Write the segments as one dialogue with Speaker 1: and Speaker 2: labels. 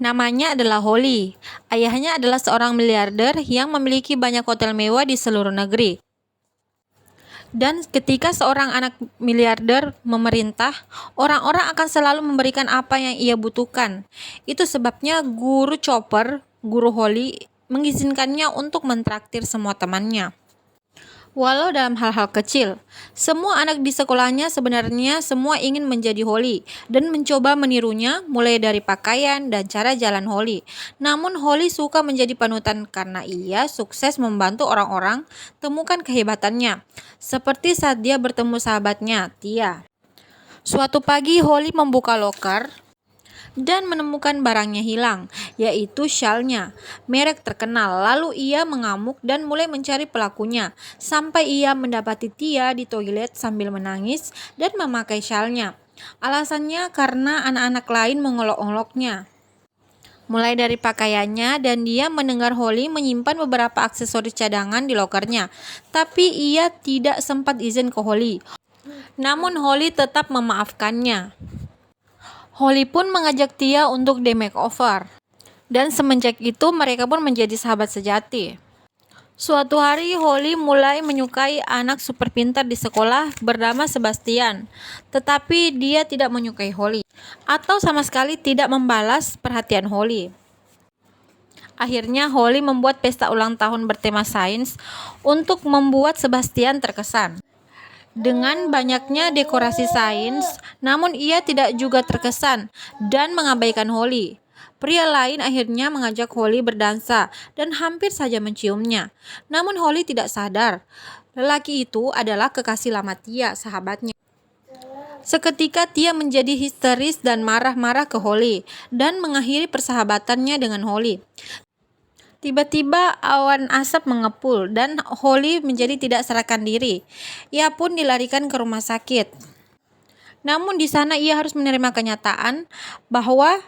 Speaker 1: Namanya adalah Holly. Ayahnya adalah seorang miliarder yang memiliki banyak hotel mewah di seluruh negeri. Dan ketika seorang anak miliarder memerintah, orang-orang akan selalu memberikan apa yang ia butuhkan. Itu sebabnya guru Chopper, guru Holly, mengizinkannya untuk mentraktir semua temannya. Walau dalam hal-hal kecil, semua anak di sekolahnya sebenarnya semua ingin menjadi Holly dan mencoba menirunya mulai dari pakaian dan cara jalan Holly. Namun Holly suka menjadi panutan karena ia sukses membantu orang-orang temukan kehebatannya. Seperti saat dia bertemu sahabatnya, Tia. Suatu pagi Holly membuka loker dan menemukan barangnya hilang, yaitu syalnya, merek terkenal. Lalu ia mengamuk dan mulai mencari pelakunya, sampai ia mendapati Tia di toilet sambil menangis dan memakai syalnya. Alasannya karena anak-anak lain mengolok-oloknya. Mulai dari pakaiannya, dan dia mendengar Holly menyimpan beberapa aksesoris cadangan di lokernya. Tapi ia tidak sempat izin ke Holly. Namun Holly tetap memaafkannya. Holly pun mengajak Tia untuk di makeover. Dan semenjak itu mereka pun menjadi sahabat sejati. Suatu hari Holly mulai menyukai anak super pintar di sekolah bernama Sebastian. Tetapi dia tidak menyukai Holly, atau sama sekali tidak membalas perhatian Holly. Akhirnya Holly membuat pesta ulang tahun bertema sains untuk membuat Sebastian terkesan. Dengan banyaknya dekorasi sains, namun ia tidak juga terkesan dan mengabaikan Holly. Pria lain akhirnya mengajak Holly berdansa dan hampir saja menciumnya. Namun Holly tidak sadar, lelaki itu adalah kekasih lama Tia, sahabatnya. Seketika Tia menjadi histeris dan marah-marah ke Holly dan mengakhiri persahabatannya dengan Holly. Tiba-tiba awan asap mengepul dan Holly menjadi tidak sadarkan diri. Ia pun dilarikan ke rumah sakit. Namun di sana ia harus menerima kenyataan bahwa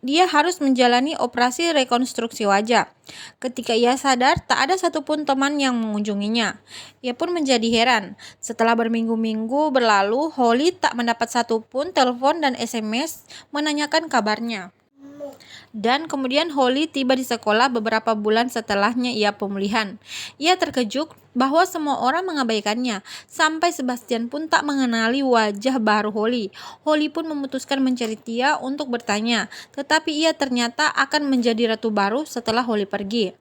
Speaker 1: dia harus menjalani operasi rekonstruksi wajah. Ketika ia sadar, tak ada satupun teman yang mengunjunginya. Ia pun menjadi heran. Setelah berminggu-minggu berlalu, Holly tak mendapat satupun telepon dan SMS menanyakan kabarnya. Dan kemudian Holly tiba di sekolah beberapa bulan setelahnya ia pemulihan. Ia terkejut bahwa semua orang mengabaikannya, sampai Sebastian pun tak mengenali wajah baru Holly. Holly pun memutuskan mencari Tia untuk bertanya, tetapi ia ternyata akan menjadi ratu baru setelah Holly pergi.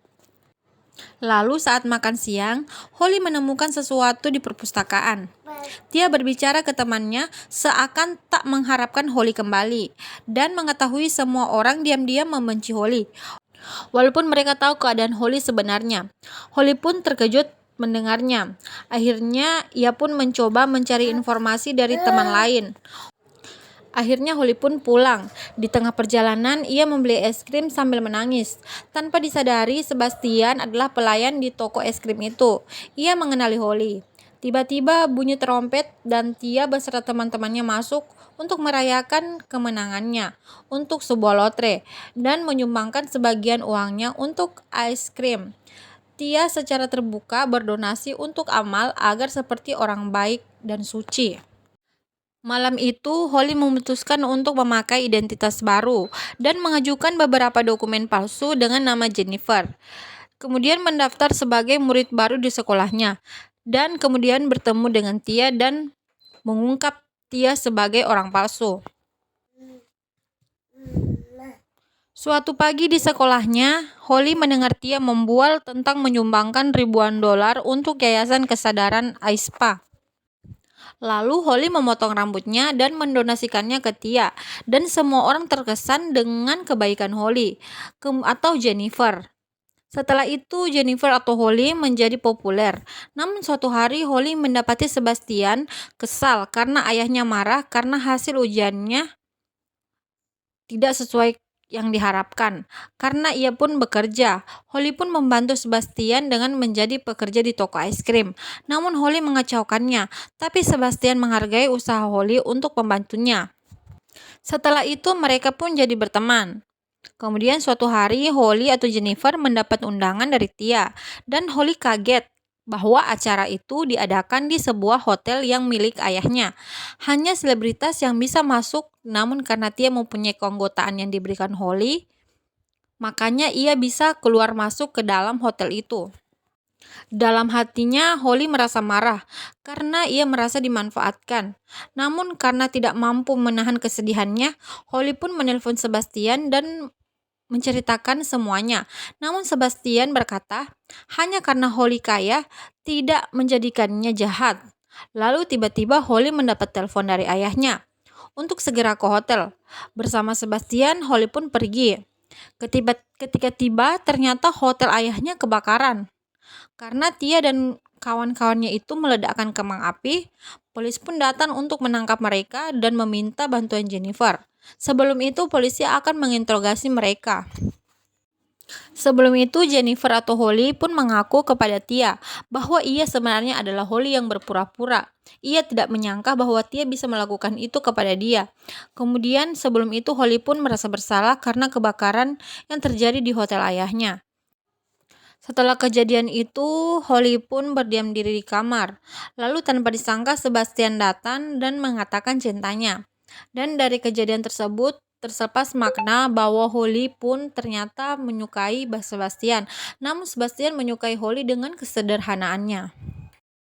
Speaker 1: Lalu saat makan siang, Holly menemukan sesuatu di perpustakaan. Tia berbicara ke temannya seakan tak mengharapkan Holly kembali, dan mengetahui semua orang diam-diam membenci Holly. Walaupun mereka tahu keadaan Holly sebenarnya, Holly pun terkejut mendengarnya. Akhirnya ia pun mencoba mencari informasi dari teman lain. Akhirnya Holly pun pulang. Di tengah perjalanan, ia membeli es krim sambil menangis. Tanpa disadari, Sebastian adalah pelayan di toko es krim itu. Ia mengenali Holly. Tiba-tiba bunyi trompet dan Tia beserta teman-temannya masuk untuk merayakan kemenangannya untuk sebuah lotre dan menyumbangkan sebagian uangnya untuk es krim. Tia secara terbuka berdonasi untuk amal agar seperti orang baik dan suci. Malam itu, Holly memutuskan untuk memakai identitas baru dan mengajukan beberapa dokumen palsu dengan nama Jennifer. Kemudian mendaftar sebagai murid baru di sekolahnya, dan kemudian bertemu dengan Tia dan mengungkap Tia sebagai orang palsu. Suatu pagi di sekolahnya, Holly mendengar Tia membual tentang menyumbangkan ribuan dolar untuk Yayasan Kesadaran Aespa. Lalu Holly memotong rambutnya dan mendonasikannya ke Tia, dan semua orang terkesan dengan kebaikan Holly atau Jennifer. Setelah itu Jennifer atau Holly menjadi populer. Namun suatu hari Holly mendapati Sebastian kesal karena ayahnya marah karena hasil ujiannya tidak sesuai yang diharapkan. Karena ia pun bekerja, Holly pun membantu Sebastian dengan menjadi pekerja di toko es krim. Namun Holly mengacaukannya, tapi Sebastian menghargai usaha Holly untuk membantunya. Setelah itu mereka pun jadi berteman. Kemudian suatu hari Holly atau Jennifer mendapat undangan dari Tia, dan Holly kaget bahwa acara itu diadakan di sebuah hotel yang milik ayahnya. Hanya selebritas yang bisa masuk, namun karena Tia mempunyai keanggotaan yang diberikan Holly, makanya ia bisa keluar masuk ke dalam hotel itu. Dalam hatinya, Holly merasa marah karena ia merasa dimanfaatkan. Namun karena tidak mampu menahan kesedihannya, Holly pun menelpon Sebastian dan menceritakan semuanya. Namun Sebastian berkata, hanya karena Holly kaya, tidak menjadikannya jahat. Lalu tiba-tiba Holly mendapat telepon dari ayahnya untuk segera ke hotel. Bersama Sebastian, Holly pun pergi. Ketika tiba, ternyata hotel ayahnya kebakaran. Karena Tia dan kawan-kawannya itu meledakkan kembang api, polisi pun datang untuk menangkap mereka dan meminta bantuan Jennifer. Sebelum itu, polisi akan menginterogasi mereka. Sebelum itu, Jennifer atau Holly pun mengaku kepada Tia bahwa ia sebenarnya adalah Holly yang berpura-pura. Ia tidak menyangka bahwa Tia bisa melakukan itu kepada dia. Kemudian, sebelum itu Holly pun merasa bersalah karena kebakaran yang terjadi di hotel ayahnya. Setelah kejadian itu, Holly pun berdiam diri di kamar. Lalu tanpa disangka Sebastian datang dan mengatakan cintanya. Dan dari kejadian tersebut, terlepas makna bahwa Holly pun ternyata menyukai Sebastian. Namun Sebastian menyukai Holly dengan kesederhanaannya.